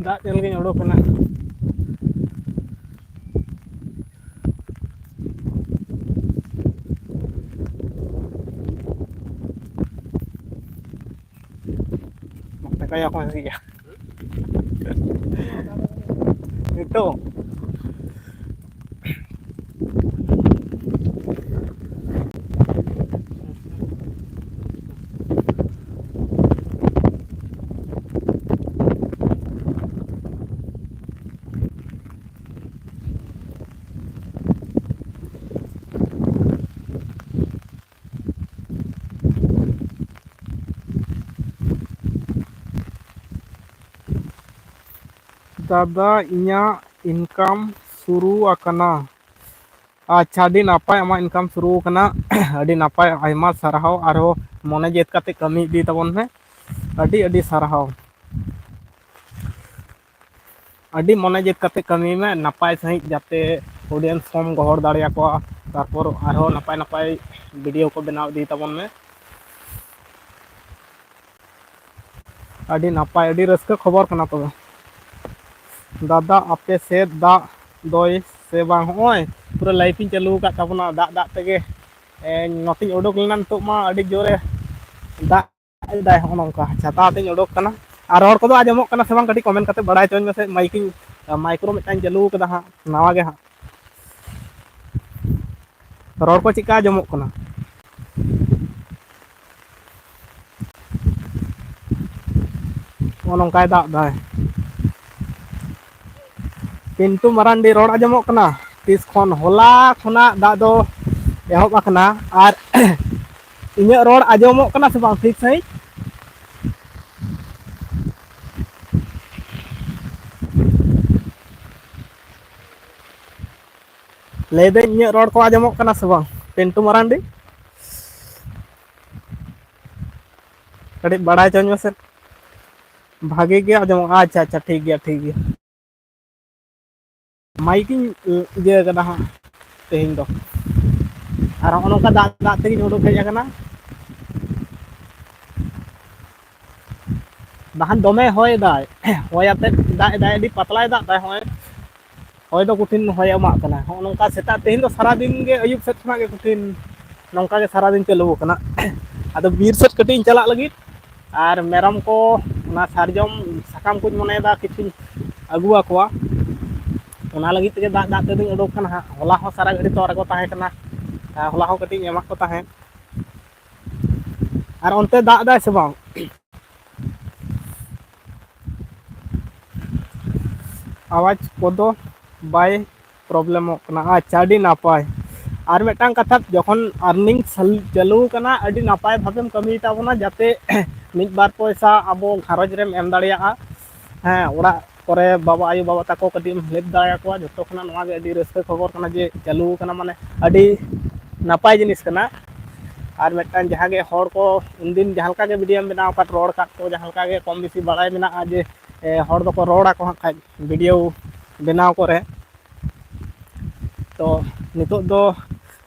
दाग ᱧᱮᱞ ᱜᱤᱧ ᱩᱰᱩᱠ ᱮᱱᱟ kayak apa sih ya itu दादा इन्या इनकम शुरू akana अच्छा adi नापाय आमा इनकम शुरू akana adi नापाय आयमा सारहाव आरो मने जेत काते कमी दी तबन में adi adi सारहाव adi मने जेत काते कमी में नापाय सही जाते ऑडियंस कम गहर दाड़िया को तारपर आरो नापाय नापाय वीडियो को बनाव दी तबन में adi नापाय adi रस्का खबर कना तो दादा आपे से दा दोय से बांग होय पूरा लाइफ चालू का तबना दा दा तेगे नोटिंग उडुक लेना तो मा अडी जोरे दा दाय हो नोंका छाता ते उडुक कना आर हर को आजमक कना से बांग कटी कमेंट करते बड़ाय चोन में से माइकिंग माइक्रो मिटान चालू कदा हा नवा गे हा रोड को चिका आजमक कना ओ नोंकाय दा दाय पिंटू मरांडी रोड आजमक कना तीस खन होला खना दा दो एहब आकना आर इन्या रोड आजमक कना से बांग ठीक सही ले दे इन्या रोड को आजमक कना से बांग पिंटू मरांडी कड़ी बड़ाय चोन में से भागे गया आजमक अच्छा अच्छा ठीक गया माइकिंग जे कदा हा तेहिं दो आर नोंका दा दा तेगिन उडुक हेज आकना दाहन दमे होय दाय होय आते दाय दाय दी पतलाय दा दाय होय होय दो कुठिन होय अमा कना हो नोंका सेता तेहिं दो सारा दिन गे अयुब सेत खना गे कुठिन नोंका गे सारा दिन चलू कना आदो बीर सेत कटी चला लगी आर मेरम को ना सारजम साकाम कुछ मने दा किछि अगुआ कोआ ओना लगी ते दा दा ते उडुक कना हा होला हो सारा घड़ी तो रको ताहे कना होला हो कटी एमा को ताहे आर ओनते दा दा से बांग आवाज कोदो बाय प्रॉब्लम कना अच्छा अडी नापाय आर मेटांग कथा जखन अर्निंग चालू कना अडी नापाय भाबेम कमी ताबना जाते मिद बार पैसा आबो घारज रेम एम दाड़िया हाँ ओड़ा करे बाबा आयु बाबा ताको कटी हेल्प दाया को जतो खना नवा गे अडी रस्का खबर कना जे चालू कना माने अडी नापाय जिनिस कना आर मेटांग जहां गे हर को उनदिन जहालका गे वीडियो बनाव काट रोड काट तो जहालका गे कम बेसी बड़ाय मेना जे हर दो को रोड़ा को खाय वीडियो बनाव करे तो नितो दो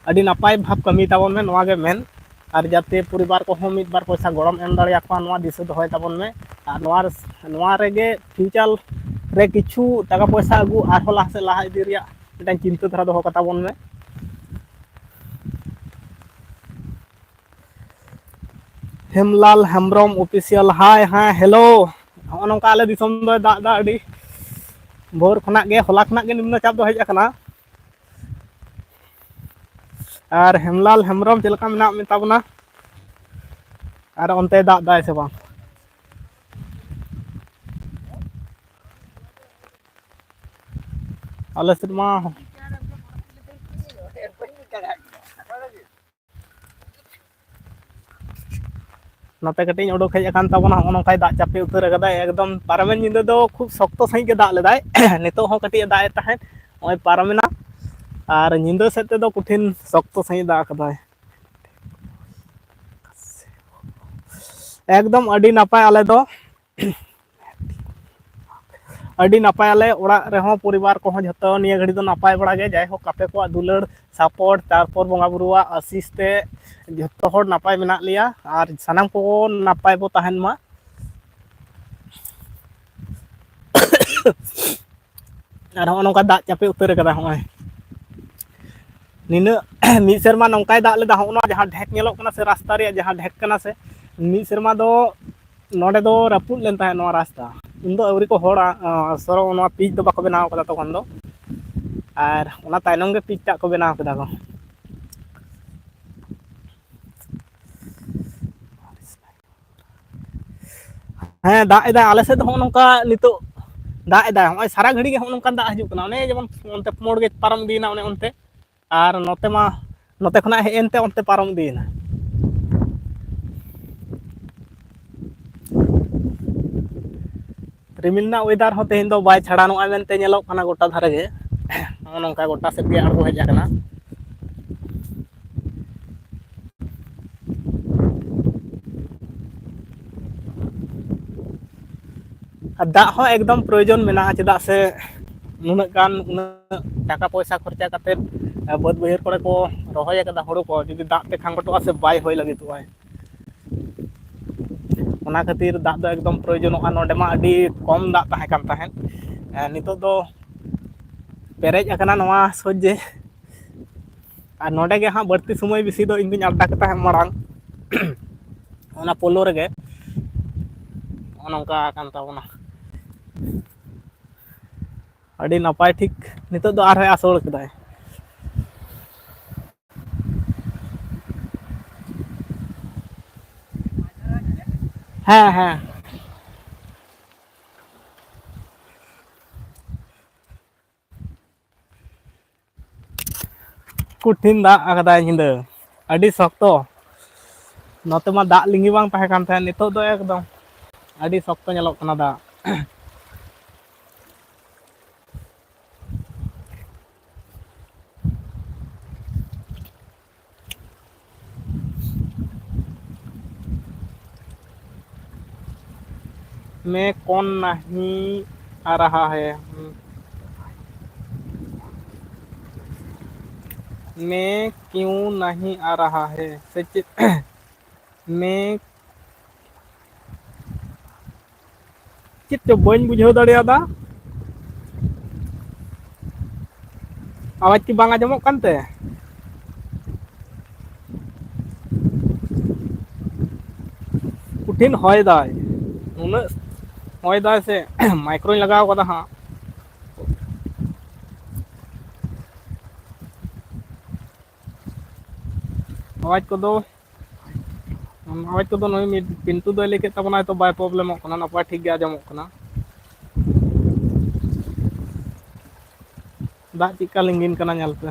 अडी नापाय भाव कमी ताबन में नवा गे मेन आर जाते परिवार को हम मिद बार पैसा गरम एम दाड़िया को नवा दिस दोहय ताबन में आर नवा रेगे फ्यूचर रे किछु टाका पैसा अगु आर हो लाहा से लाहा इदी रिया मिटान चिंता धारा दोहो ताबन में हेमलाल हेम्ब्रम ऑफिशियल हाय हाँ हेलो हो नोंका आले दिसम दो दा दा अडी भोर खना गे होला खना गे निम्न चाप दो हेज आकना आर हेमलाल हेम्ब्रम चलका मेना मेताबना आर ओनते दा दाय से बांग आले सिरमा नाते कटी उडुक हेज आकान ताबना हो नोंकाय दा चापे उतर कदा एकदम पारमेन निंदा दो खूब शक्तो सही गे दा लेदाय नितो हो कटी दाय ताहे ओय पारमेना आर निंदा सेते दो कुठिन शक्तो सही दा कदाय एकदम अडी नापाय आले दो अडी नापाय आले ओड़ा रेहो परिवार को जतो निया घड़ी दो नापाय बड़ा गे जाय हो कापे को दुलड़ सपोर्ट तारपर बंगा बुरुआ आशीष ते जतो हर नापाय मेना लिया आर सानाम को नापाय बो ताहेन मा ᱟᱨ ᱦᱚᱸᱜᱼᱚ ᱱᱚᱝᱠᱟ ᱫᱟᱜ ᱪᱟᱯᱮ ᱩᱛᱟᱹᱨ ᱠᱟᱫᱟ ᱦᱚᱸᱜᱼᱚᱭ ᱱᱤᱱᱟᱹᱜ ᱢᱤᱫ ᱥᱮᱨᱢᱟ ᱱᱚᱝᱠᱟᱭ ᱫᱟᱜ ᱞᱮᱫᱟ ᱦᱚᱸᱜᱼᱚ ᱱᱚᱣᱟ ᱡᱟᱦᱟᱸ ᱰᱷᱮᱠ ᱧᱮᱞᱚᱜ ᱠᱟᱱᱟ ᱥᱮ ᱨᱟᱥᱛᱟ ᱨᱮᱭᱟᱜ ᱡᱟᱦᱟᱸ ᱰᱷᱮᱠ ᱠᱟᱱᱟ ᱥᱮ ᱢᱤᱫ ᱥᱮᱨᱢᱟ ᱫᱚ ᱱᱚᱰᱮ ᱫᱚ ᱨᱟᱹᱯᱩᱫ ᱞᱮᱱ ᱛᱟᱦᱮᱸᱫ ᱱᱚᱣᱟ ᱨᱟᱥᱛᱟ ᱩᱱᱫᱚ ᱟᱹᱣᱨᱤ ᱠᱚ ᱦᱚᱲᱟ ᱥᱚᱨᱚ ᱱᱚᱣᱟ ᱯᱤᱪ ᱫᱚ ᱵᱟᱠᱚ ᱵᱮᱱᱟᱣ ᱠᱟᱫᱟ ᱛᱚᱠᱷᱚᱱ ᱫᱚ ᱟᱨ ᱚᱱᱟ ᱛᱟᱭᱱᱚᱢ ᱜᱮ ᱯᱤᱪ ᱴᱟᱜ ᱠᱚ ᱵᱮᱱᱟᱣ ᱠᱮᱫᱟ ᱠᱚ ᱦᱮᱸ ᱫᱟᱜ ᱮᱫᱟᱭ ᱟᱞᱮ ᱥᱮᱫ ᱫᱚ ᱦᱚᱸᱜᱼᱚ ᱱᱚᱝᱠᱟ ᱱᱤᱛᱚᱜ ᱫᱟᱜ ᱮᱫᱟᱭ ᱦᱚᱸᱜᱼᱚᱭ ᱥᱟᱨᱟ ᱜᱷᱟᱹᱲᱤᱡ ᱜᱮ ᱦᱚᱸᱜᱼᱚ ᱱᱚᱝᱠᱟᱱ ᱫᱟᱜ ᱦᱤᱡᱩᱜ ᱠᱟᱱᱟ ᱚᱱᱮ ᱡᱮᱢᱚᱱ ᱚᱱᱛᱮ ᱯᱳᱲ ᱜᱮ ᱯᱟᱨᱚᱢ ᱤᱫᱤᱭᱮᱱᱟ ᱚᱱᱮ ᱚᱱᱛᱮ ᱟᱨ ᱱᱚᱛᱮ ᱢᱟ ᱱᱚᱛᱮ ᱠᱷᱚᱱᱟᱜ ᱦᱮᱡ ᱮᱱᱛᱮ ᱚᱱᱛᱮ ᱯᱟᱨᱚᱢ ᱤᱫᱤᱭᱮᱱᱟ ᱨᱤᱢᱤᱞ ᱨᱮᱱᱟᱜ ᱚᱭᱮᱫᱟᱨ ᱦᱚᱸ ᱛᱮᱦᱮᱧ ᱫᱚ ᱵᱟᱭ ᱪᱷᱟᱲᱟᱱᱚᱜᱼᱟ ᱢᱮᱱᱛᱮ ᱧᱮᱞᱚᱜ ᱠᱟᱱᱟ ᱜᱚᱴᱟ ᱫᱷᱟᱨᱮ ᱜᱮ ᱱᱚᱜᱼᱚ ᱱᱚᱝᱠᱟ ᱜᱚᱴᱟ ᱥᱮᱫ ᱜᱮ ᱟᱬᱜᱚ ᱦᱮᱡ ᱟᱠᱟᱱᱟ ᱟᱨ ᱫᱟᱜ ᱦᱚᱸ ᱮᱠᱫᱚᱢ ᱯᱨᱚᱭᱳᱡᱚᱱ ᱢᱮᱱᱟᱜᱼᱟ ᱪᱮᱫᱟᱜ ᱥᱮ ᱱᱩᱱᱟᱹᱜ ᱜᱟᱱ ᱩᱱᱟᱹᱜ ᱴᱟᱠᱟ ᱯᱚᱭᱥᱟ ᱠᱷᱚᱨᱪᱟ ᱠᱟᱛᱮᱫ ᱵᱟᱹᱫᱽ ᱵᱟᱹᱭᱦᱟᱹᱲ ᱠᱚᱨᱮ ᱠᱚ ᱨᱚᱦᱚᱭ ᱟᱠᱟᱫᱟ ᱦᱳᱲᱳ ᱠᱚ ᱡᱩᱫᱤ ᱫᱟᱜ ᱛᱮ ᱠᱷᱟᱸᱜᱚᱴᱚᱜᱼᱟ ᱥᱮ ᱵᱟᱭ ᱦᱩᱭ ᱞᱟᱹᱜᱤᱫᱚᱜᱼᱟ ᱚᱱᱟ ᱠᱷᱟᱹᱛᱤᱨ ᱫᱟᱜ ᱫᱚ ᱮᱠᱫᱚᱢ ᱯᱨᱚᱭᱳᱡᱚᱱᱚᱜᱼᱟ ᱱᱚᱰᱮ ᱢᱟ ᱟᱹᱰᱤ ᱠᱚᱢ ᱫᱟᱜ ᱛᱟᱦᱮᱸ ᱠᱟᱱ ᱛᱟᱦᱮᱸᱫ ᱱᱤᱛᱚᱜ ᱫᱚ ᱯᱮᱨᱮᱡ ᱟᱠᱟᱱᱟ ᱱᱚᱣᱟ ᱥᱚᱡᱽᱡᱮ ᱟᱨ ᱱᱚᱸᱰᱮ ᱜᱮ ᱦᱟᱸᱜ ᱵᱟᱹᱲᱛᱤ ᱥᱚᱢᱚᱭ ᱵᱮᱥᱤ ᱫᱚ ᱤᱧ ᱫᱩᱧ ᱟᱴᱠᱟ ᱠᱟᱛ ᱛᱟᱦᱮᱸᱫ ᱢᱟᱲᱟᱝ ᱚᱱᱟ ᱯᱳᱞᱳ ᱨᱮᱜᱮ ᱱᱚᱜᱼᱚ ᱱᱚᱝᱠᱟ ᱠᱟᱱ ᱛᱟᱵᱚᱱᱟ ᱟᱹᱰᱤ ᱱᱟᱯᱟᱭ ᱴᱷᱤᱠ ᱱᱤᱛᱚᱜ ᱫᱚ ᱟᱨᱦᱚᱸᱭ ᱟᱥᱳᱲ ᱠᱮᱫᱟᱭ ᱦᱮᱸ ᱦᱮᱸ ᱠᱩᱴᱷᱤᱱ ᱫᱟᱜ ᱟᱠᱟᱫᱟᱭ ᱧᱤᱫᱟᱹ ᱟᱹᱰᱤ ᱥᱚᱠᱛᱚ ᱱᱚᱛᱮ ᱢᱟ ᱫᱟᱜ ᱞᱤᱸᱜᱤ ᱵᱟᱝ ᱛᱟᱦᱮᱸ ᱠᱟᱱ ᱛᱟᱦᱮᱸᱫ ᱱᱤᱛᱚᱜ ᱫᱚ ᱮᱠᱫᱚᱢ ᱟᱹᱰᱤ ᱥᱚᱠᱛᱚ ᱧᱮᱞᱚᱜ ᱠᱟᱱᱟ ᱫᱟᱜ मैं कौन नहीं आ रहा है मैं क्यों नहीं आ रहा है सच मैं ᱪᱮᱫ ᱪᱚ ᱵᱟᱹᱧ ᱵᱩᱡᱷᱟᱹᱣ ᱫᱟᱲᱮᱭᱟᱫᱟ ᱟᱣᱟᱡᱽ ᱠᱤ ᱵᱟᱝ ᱟᱸᱡᱚᱢᱚᱜ ᱠᱟᱱᱛᱮ ᱠᱩᱴᱷᱤᱱ ᱦᱚᱭ ᱫᱟᱭ ᱱᱩᱱᱟᱹᱜ ᱦᱚᱭ ᱫᱟᱭ ᱥᱮ ᱢᱟᱭᱠᱨᱳᱧ ᱞᱟᱜᱟᱣ ᱠᱟᱫᱟ ᱦᱟᱸᱜ ᱟᱣᱟᱡᱽ ᱠᱚᱫᱚ ᱱᱩᱭ ᱯᱤᱱᱴᱩ ᱫᱚᱭ ᱞᱟᱹᱭ ᱠᱮᱫ ᱛᱟᱵᱚᱱᱟ ᱛᱚ ᱵᱟᱭ ᱯᱨᱚᱵᱞᱮᱢᱚᱜ ᱠᱟᱱᱟ ᱱᱟᱯᱟᱭ ᱴᱷᱤᱠ ᱜᱮ ᱟᱸᱡᱚᱢᱚᱜ ᱠᱟᱱᱟ ᱫᱟᱜ ᱪᱮᱫᱠᱟ ᱞᱤᱸᱜᱤᱱ ᱠᱟᱱᱟ ᱧᱮᱞ ᱯᱮ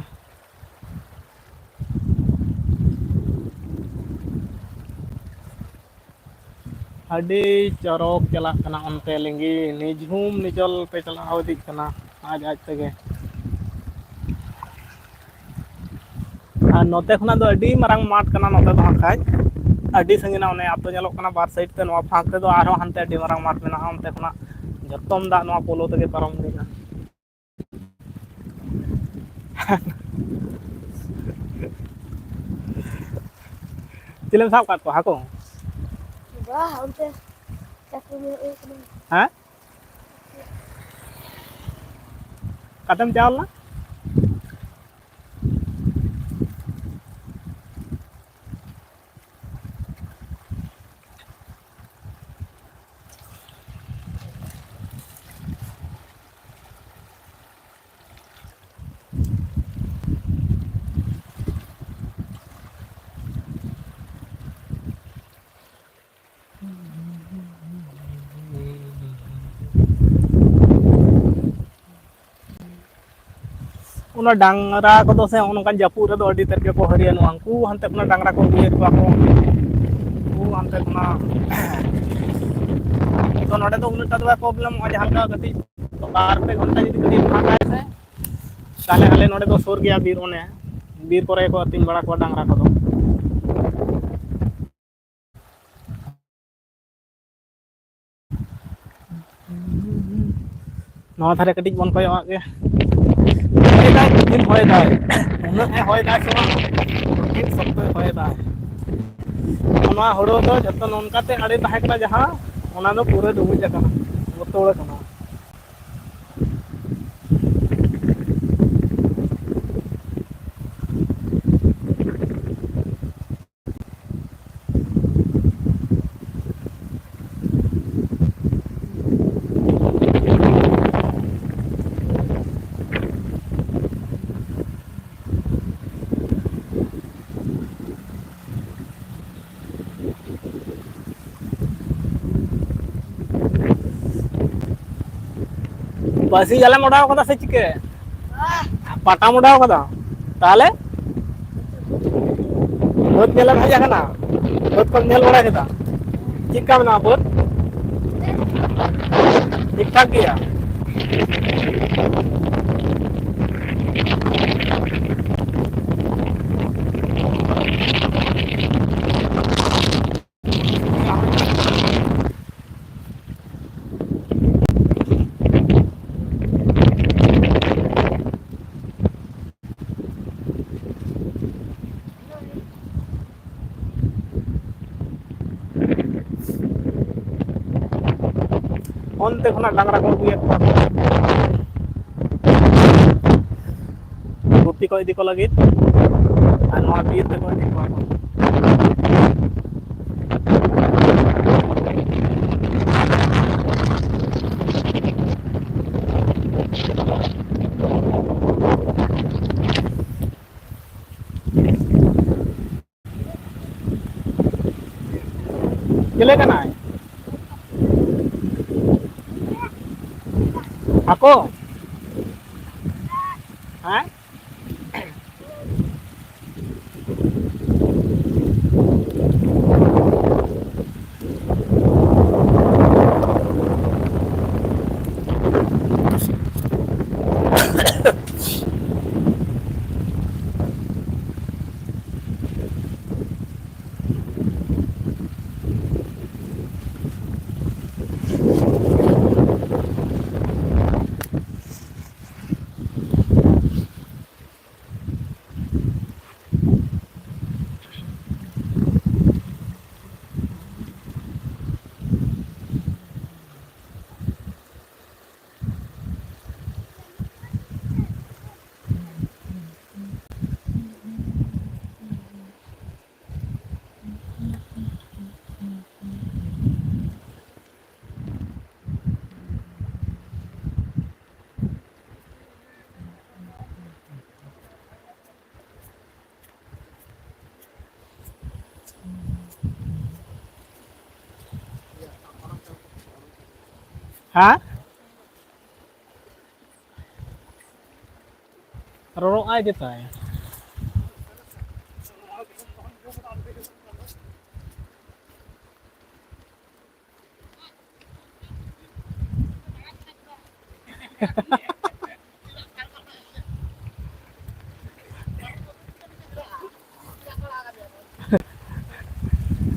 ᱟᱹᱰᱤ ᱪᱚᱨᱚᱠ ᱪᱟᱞᱟᱜ ᱠᱟᱱᱟ ᱚᱱᱛᱮ ᱞᱤᱸᱜᱤ ᱱᱤᱡᱷᱩᱢ ᱱᱤᱡᱚᱞ ᱛᱮ ᱪᱟᱞᱟᱣ ᱤᱫᱤᱜ ᱠᱟᱱᱟ ᱟᱡ ᱛᱮᱜᱮ ᱟᱨ ᱱᱚᱛᱮ ᱠᱷᱚᱱᱟᱜ ᱫᱚ ᱟᱹᱰᱤ ᱢᱟᱨᱟᱝ ᱢᱟᱴᱷ ᱠᱟᱱᱟ ᱱᱚᱛᱮ ᱫᱚ ᱦᱟᱸᱜ ᱠᱷᱟᱡ ᱟᱹᱰᱤ ᱥᱟᱺᱜᱤᱧ ᱚᱱᱮ ᱟᱛᱳ ᱧᱮᱞᱚᱜ ᱠᱟᱱᱟ ᱵᱟᱨ ᱥᱟᱭᱤᱰ ᱛᱮ ᱱᱚᱣᱟ ᱯᱷᱟᱸᱠ ᱛᱮᱫᱚ ᱟᱨᱦᱚᱸ ᱦᱟᱱᱛᱮ ᱟᱹᱰᱤ ᱢᱟᱨᱟᱝ ᱢᱟᱴᱷ ᱢᱮᱱᱟᱜᱼᱟ ᱚᱱᱛᱮ ᱠᱷᱚᱱᱟᱜ ᱡᱚᱛᱚᱢ ᱫᱟᱜ ᱱᱚᱣᱟ ᱯᱳᱞᱳ ᱛᱮᱜᱮ ᱯᱟᱨᱚᱢ ᱤᱫᱤᱜᱼᱟ ᱪᱤᱞᱤᱢ ᱥᱟᱵ ᱟᱠᱟᱫ ᱠᱚᱣᱟ ᱦᱟᱹᱠᱩ ᱦᱮᱸ ᱚᱠᱟᱛᱮᱢ ᱪᱟᱣ ᱞᱮᱱᱟ ᱚᱱᱟ ᱰᱟᱝᱨᱟ ᱠᱚᱫᱚ ᱥᱮ ᱱᱚᱜᱼᱚ ᱱᱚᱝᱠᱟᱱ ᱡᱟᱹᱯᱩᱫ ᱨᱮᱫᱚ ᱟᱹᱰᱤ ᱛᱮᱫ ᱜᱮᱠᱚ ᱦᱟᱹᱨᱭᱟᱹᱱᱚᱜᱼᱟ ᱩᱱᱠᱩ ᱦᱟᱱᱛᱮ ᱠᱷᱚᱱᱟᱜ ᱰᱟᱝᱨᱟ ᱠᱚ ᱟᱹᱜᱩᱭᱮᱫ ᱠᱚᱣᱟ ᱠᱚ ᱩᱱᱠᱩ ᱦᱟᱱᱛᱮ ᱠᱷᱚᱱᱟᱜ ᱛᱚ ᱱᱚᱰᱮ ᱫᱚ ᱩᱱᱟᱹᱜ ᱴᱟ ᱫᱚ ᱵᱟᱭ ᱯᱨᱚᱵᱞᱮᱢᱚᱜᱼᱟ ᱡᱟᱦᱟᱸ ᱞᱮᱠᱟ ᱠᱟᱹᱴᱤᱡ ᱵᱟᱨ ᱯᱮ ᱜᱷᱚᱱᱴᱟ ᱡᱩᱫᱤ ᱠᱟᱹᱴᱤᱡ ᱯᱷᱟᱸᱠᱟᱭ ᱥᱮ ᱛᱟᱦᱞᱮ ᱟᱞᱮ ᱱᱚᱰᱮ ᱫᱚ ᱥᱩᱨ ᱜᱮᱭᱟ ᱵᱤᱨ ᱚᱱᱮ ᱵᱤᱨ ᱠᱚᱨᱮ ᱠᱚ ᱟᱹᱛᱤᱧ ᱵᱟᱲᱟ ᱠᱚᱣᱟ ᱰᱟᱝᱨᱟ ᱠᱚᱫᱚ ᱱᱚᱣᱟ ᱫᱷᱟᱨᱮ ᱠᱟᱹᱴᱤᱡ ᱵᱚᱱ ᱠᱚᱭᱚᱜ ᱟᱜ ᱜᱮ ᱦᱚᱭ ᱫᱟᱭ ᱩᱱᱟᱹᱜ ᱮ ᱦᱚᱭ ᱫᱟᱭ ᱥᱮ ᱵᱟᱝ ᱠᱩᱴᱷᱤᱱ ᱥᱚᱠᱛᱚᱭ ᱦᱚᱭ ᱫᱟᱭ ᱱᱚᱣᱟ ᱦᱩᱲᱩ ᱫᱚ ᱡᱚᱛᱚ ᱱᱚᱝᱠᱟᱛᱮ ᱟᱲᱮ ᱛᱟᱦᱮᱸ ᱠᱟᱱᱟ ᱡᱟᱦᱟᱸ ᱚᱱᱟ ᱫᱚ ᱯᱩᱨᱟᱹ ᱰᱩᱵᱩᱡ ᱟᱠᱟᱱᱟ ᱵᱚᱛᱚᱲ ᱟᱠᱟᱱᱟ बासी जाले मोड़ा कदा से चिके पाटा मोड़ा कदा ताले बहुत मेला भाजा कना बहुत को मेल बड़ा केदा चिका बना बहुत ठीक ठाक गया onte khona dangra ko aguye gupi ko idi ko lagit ar noa bir te ko idi ko chile kana ako ha ha roro aja tay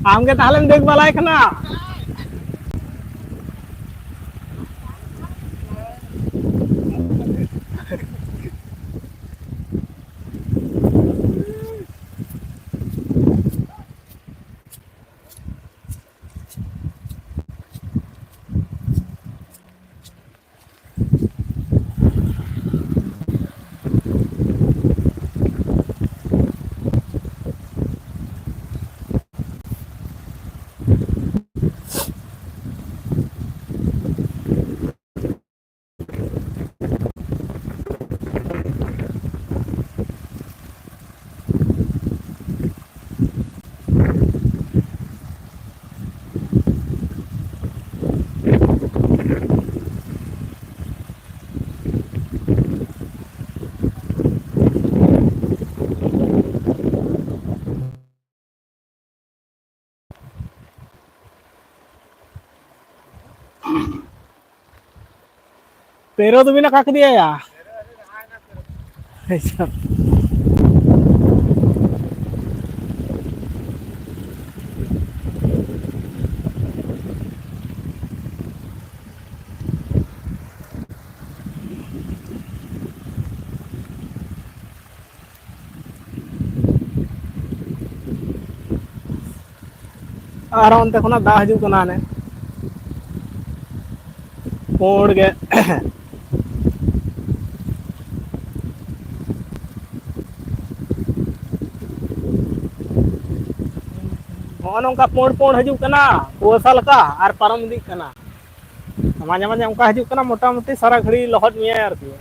आमके ताहले देख बलाय कना pero tu bina kak dia ya ar onte khona da haju kana ne pond ge नौका पोड़ पोड़ हजू कना कुआसा लका और पारम दी कना माजे माजे उनका हजू कना मोटा मोटी सारा घड़ी लहट में यार की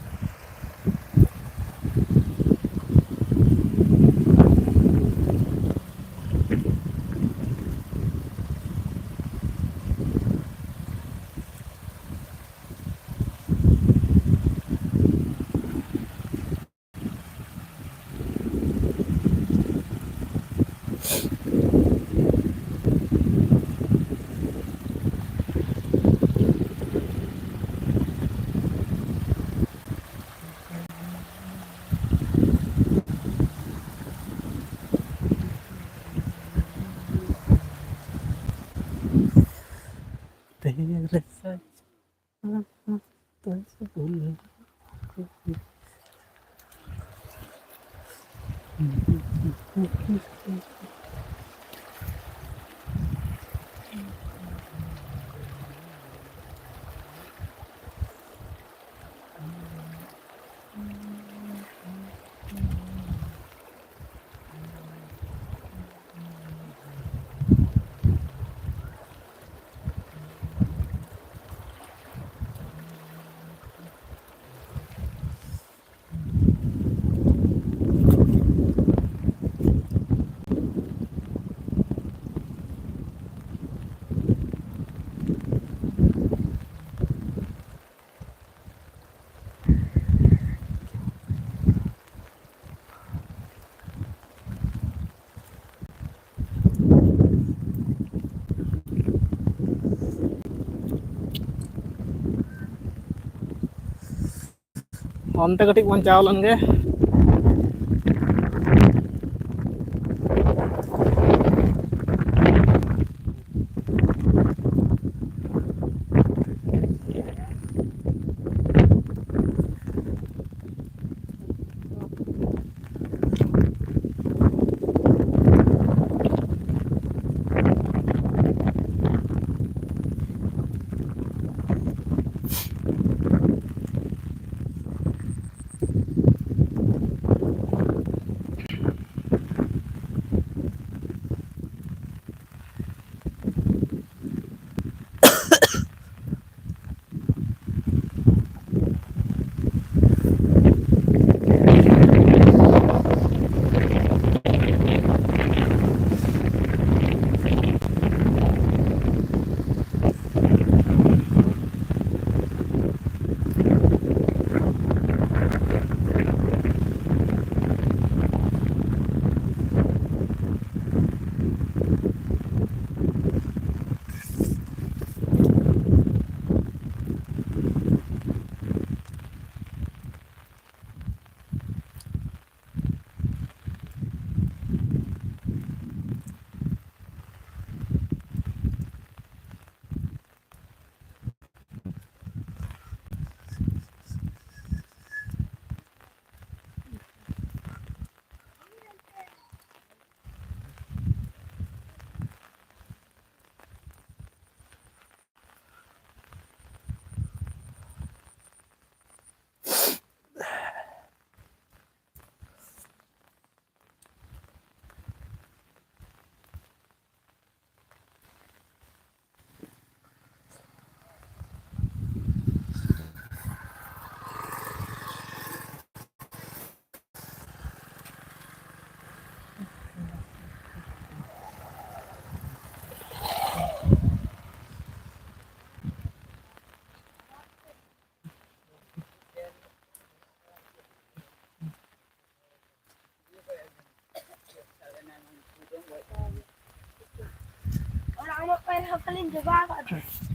onte katik bon chao lan ge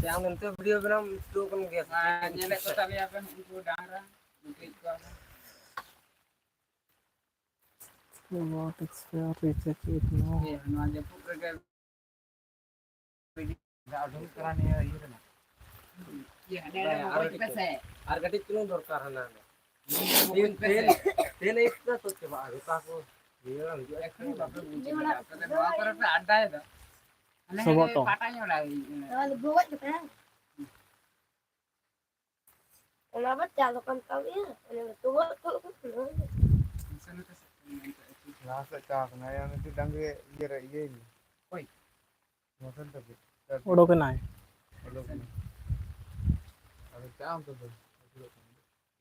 Yang nanti video bilang itu kan biasa nyelek kota lihat kan itu darah mungkin itu apa what expire recheck it now ya nu aja pun kayak video ada ukuran ya itu nah ya ada pese harga itu nu dorkar hana ten itu tuh coba aku aku bilang juga kan bapak bunyi apa dan bawa terus ada itu Soboto. Patahnya lagi. Kalau buat juga. Kenapa calokan kau ya? Ini tua kalau kan. Nasa cak na yan itu dange ira ini. Oi. Mosan tapi. odo ke nai Ada cam tuh.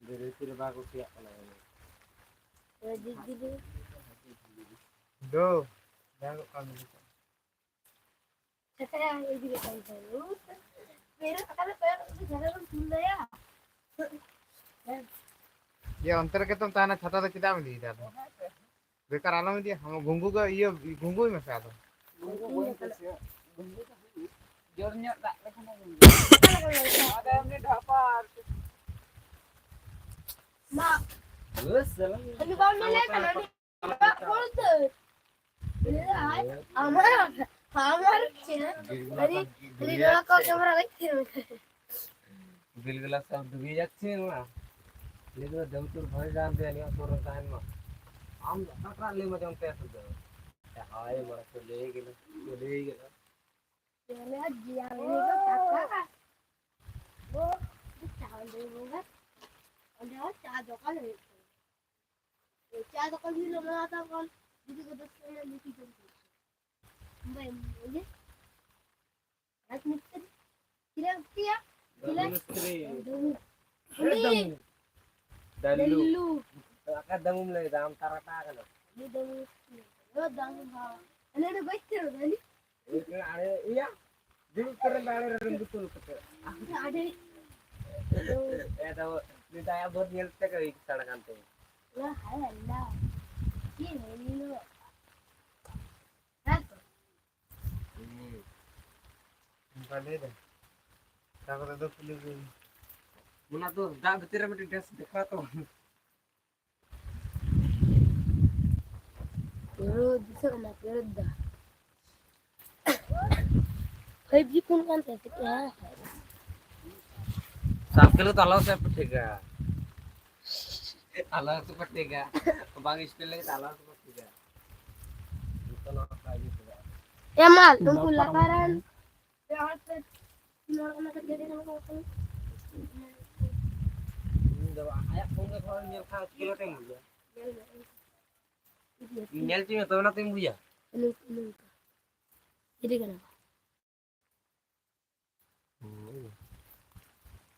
Dari itu bagus ya kalau ini. Jadi. Do. Jangan kamu. Saya jadi kayak dulu. Pero akan itu jangan tunda ya. ये अंतर के तुम ताना छता तो कितना में दी जाता बेकार आना में दिया हम घुंगू का ये घुंगू में से आता जोरnya tak ada yang dapat Mak. Ini kau nilai kan nanti. Mak boleh. আমার बिल गिलास सब डूबी जाচ্ছে না लेकिन जब तू भर जान दे नहीं तो रंगान में हम कटरा ले में जम पे तो हाय मर तो ले गेला चले जिया नहीं को काका वो चावल दे दूंगा और यहाँ चाय दुकान है चाय दुकान भी लोग आता कौन दीदी को 10 रुपया लेके चलते भाई मुझे आज मिस्त्री किला किया किला मिस्त्री Dallu akan damum lagi dalam tarata kan ini dulu lo dang ha ana ada baik terus ani itu ada iya dulu keren ada betul betul ada tahu ini saya buat nyelte ke sarakan tuh lah hai Allah ini lo tak balik deh takut ada pilih mana tuh dah betul betul des dekha tuh Pero bisa kena kerja. 5G pun kan tetap ya. sampai lu talau saya perdega talau itu perdega bang istilah talau itu perdega itu nak lagi juga Ya mal, tunggu lakaran. Ya harus kena kerja di sana kau. ini dah ayak pun kalau nyel kang kilo temu ya nyel cuma tahu nak temu ya Ini. Jadi kenapa?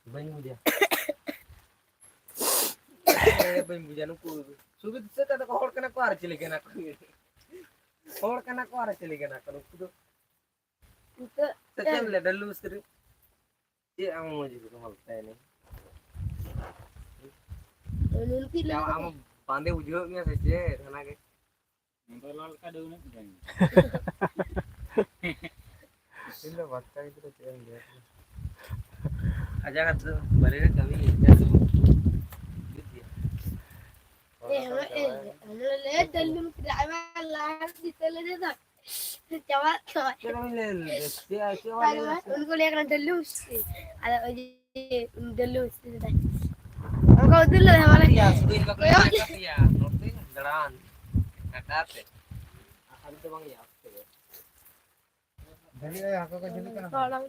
banyak dia banyak dia nuku sudah kita ada kohor kena kuar cilik kena kohor kena kuar cilik kena kalau itu Itu secam le dalu seri dia amu juga kalau ini Lulu kita. ya amu pandai ujungnya saja sana ke Mentolan kadang nak kan. ini baca itu cewek dia aja kan tuh balik kami ya أنا لا أدلم في العمل لا أدري تلا ده جواب نقول يا أخي ندلوش على ندلوش ده أنا قلت له ده مالك ya sudah dipakai ya norte jalan kata akan itu bang ya jadi aku kan jadi kan orang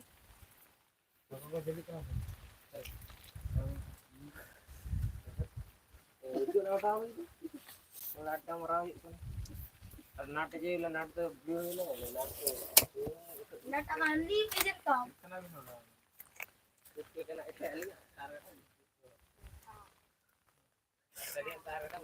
aku kan jadi kan itu tahu itu ada merau itu naik aja lah naik tuh beliau lah nak andi kerja kau kenapa nol itu kena IPL lah karena tadi karena kan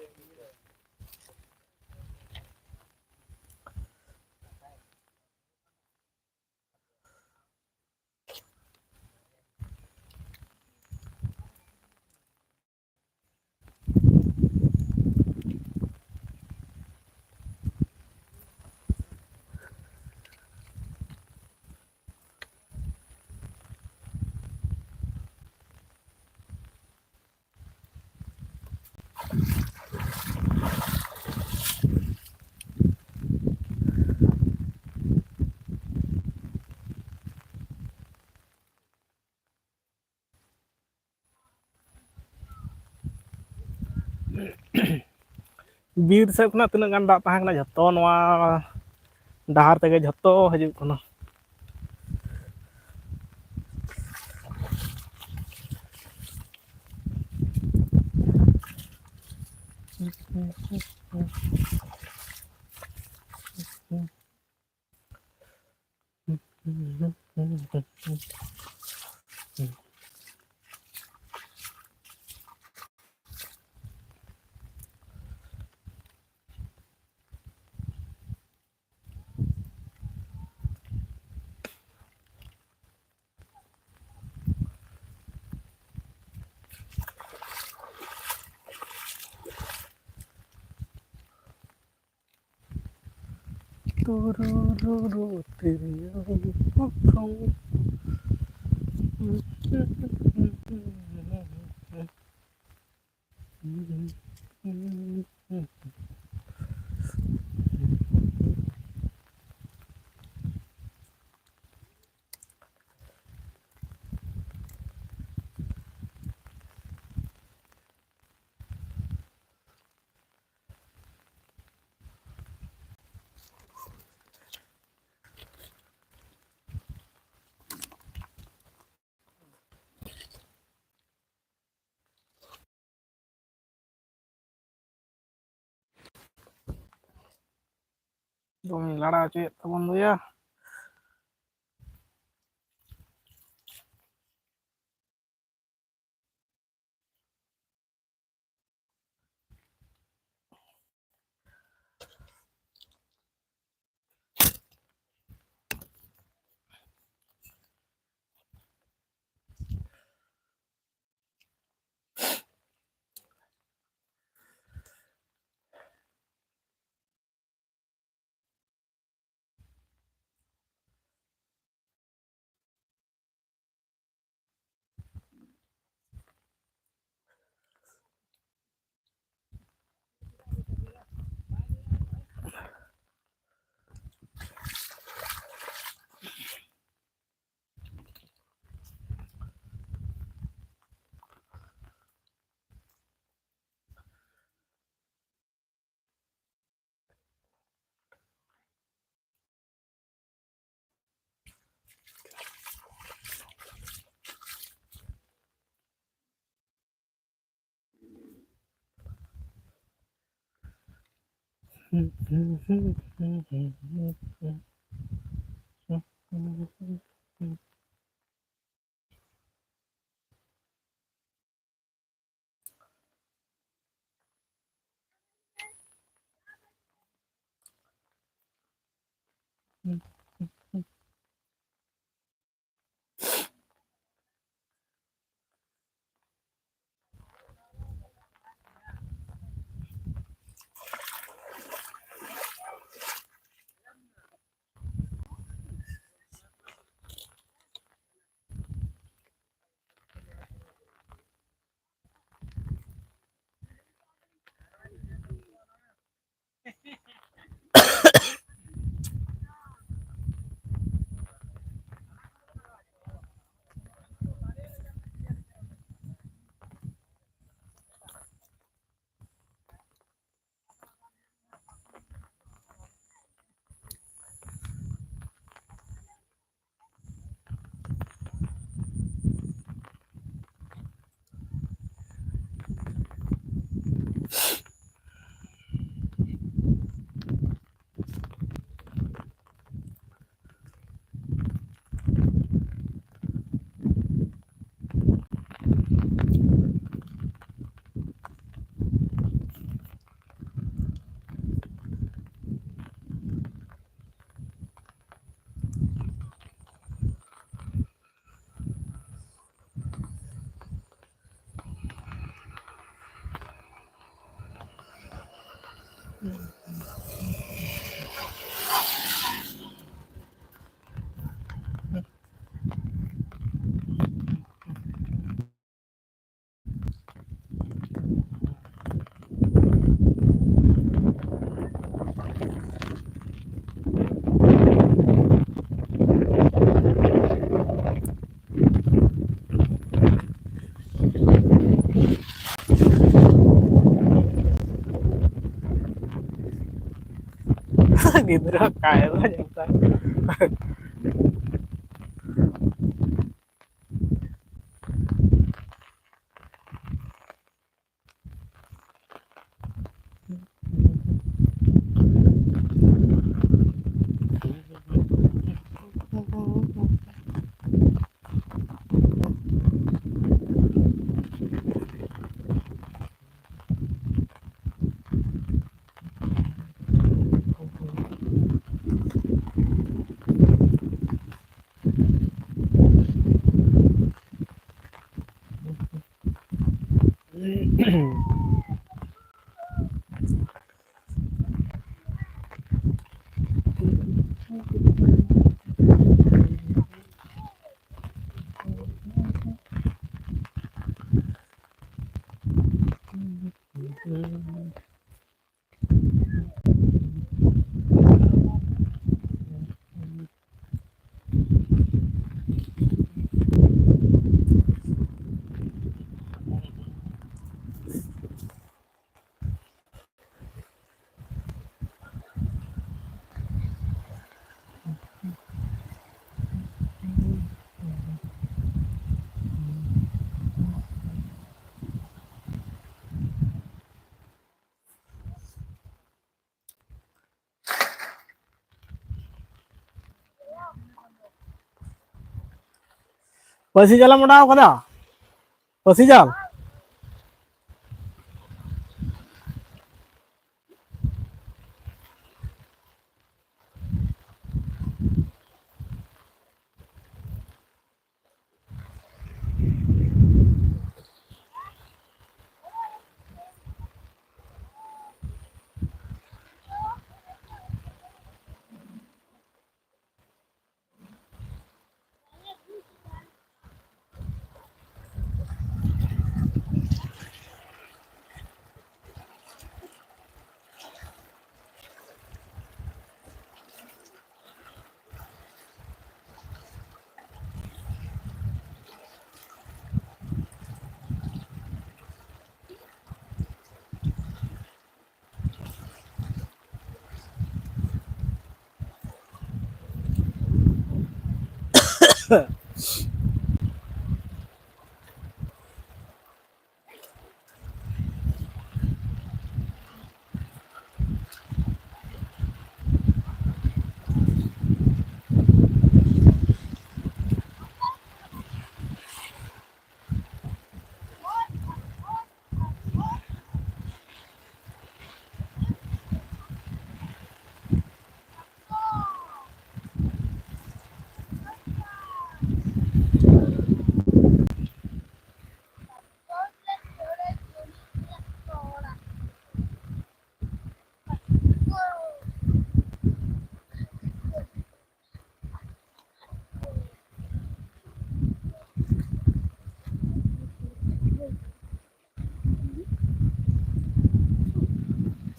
ᱵᱤᱨ ᱥᱮᱫ ᱠᱷᱚᱱᱟᱜ ᱛᱤᱱᱟᱹᱜ ᱜᱟᱱ ᱫᱟᱜ ᱛᱟᱦᱮᱸ ᱠᱟᱱᱟ ᱡᱷᱚᱛᱚ ᱱᱚᱣᱟ ᱰᱟᱦᱟᱨ ᱛᱮᱜᱮ ᱡᱷᱚᱛᱚ ᱦᱤᱡᱩᱜ ᱠᱟᱱᱟ Tururu teria potong. Dong lara cuy teman lu ya. Gidra kaya lah yang पसी जाल उड़ाव कदा पसी जाल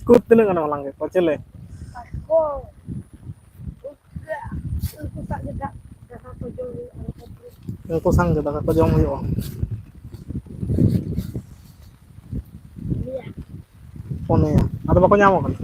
Kut tinu kana malang ke pacele Aku enggak, aku tak dekat aku jauh ko sang ke daka ko jom huyo dia. pone ya ado bako nyamo kan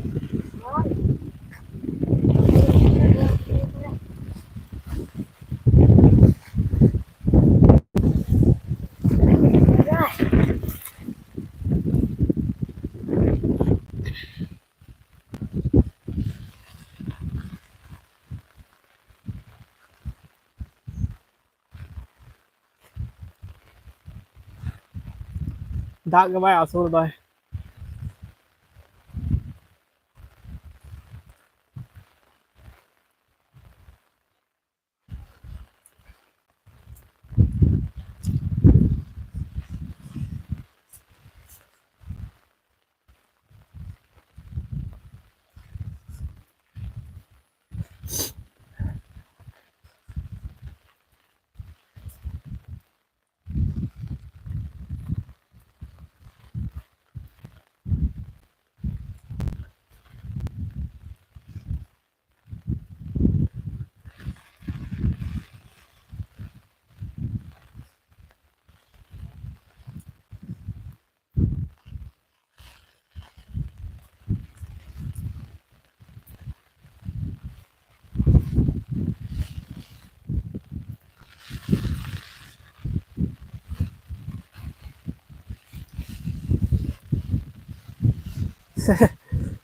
dak ge bay asur dai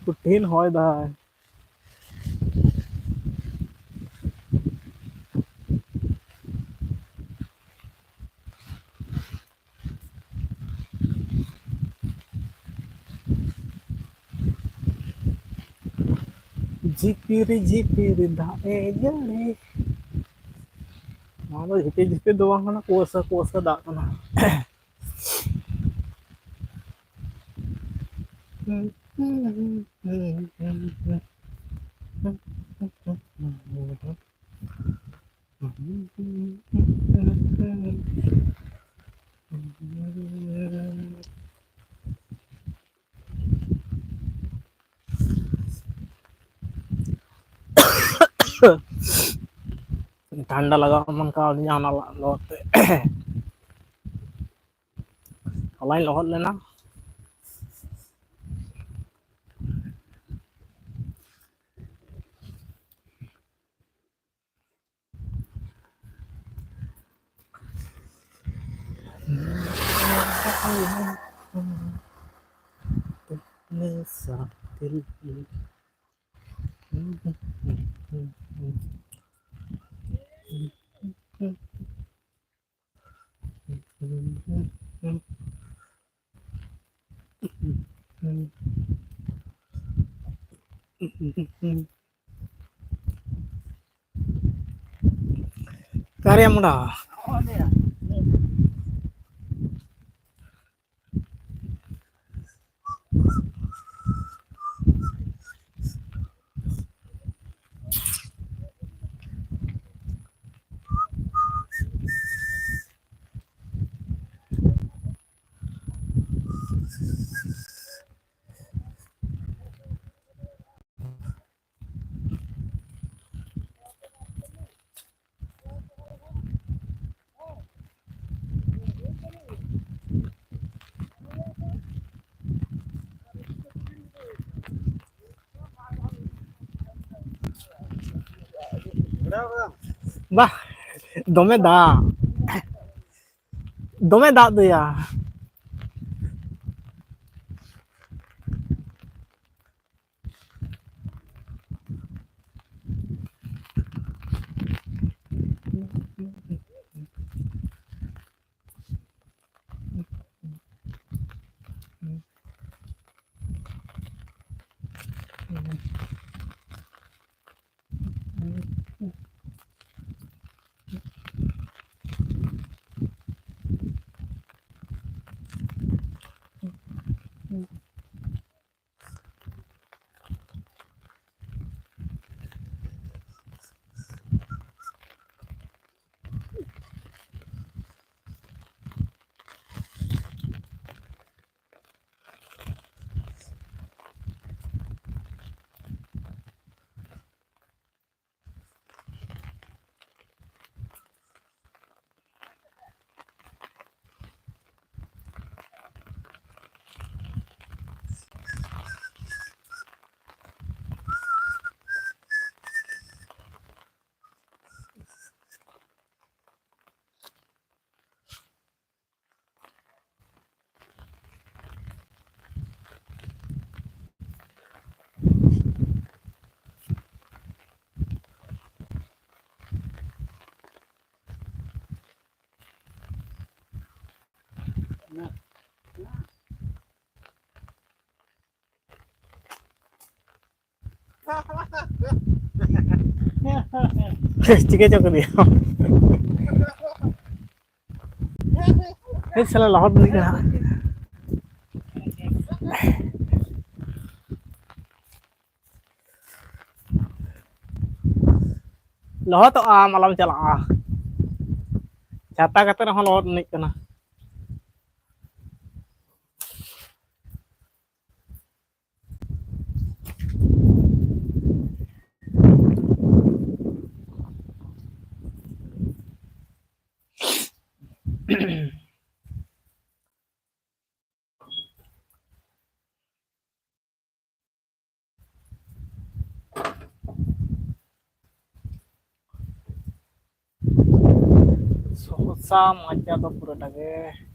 kutin hoy dai jipiri dak e jale Mama jipir doang kana kuasa dak kana ठंडा लगा मन का जाना लौटते हलाई लहट लेना Karya muda. Bah, dome da. Dome da tuh ya. Chica cho cái điều. Hết sẽ là lót đi cả. Lót to malam chala. Chata kata rehon lót nik kana. Susah macam tu pura lagi.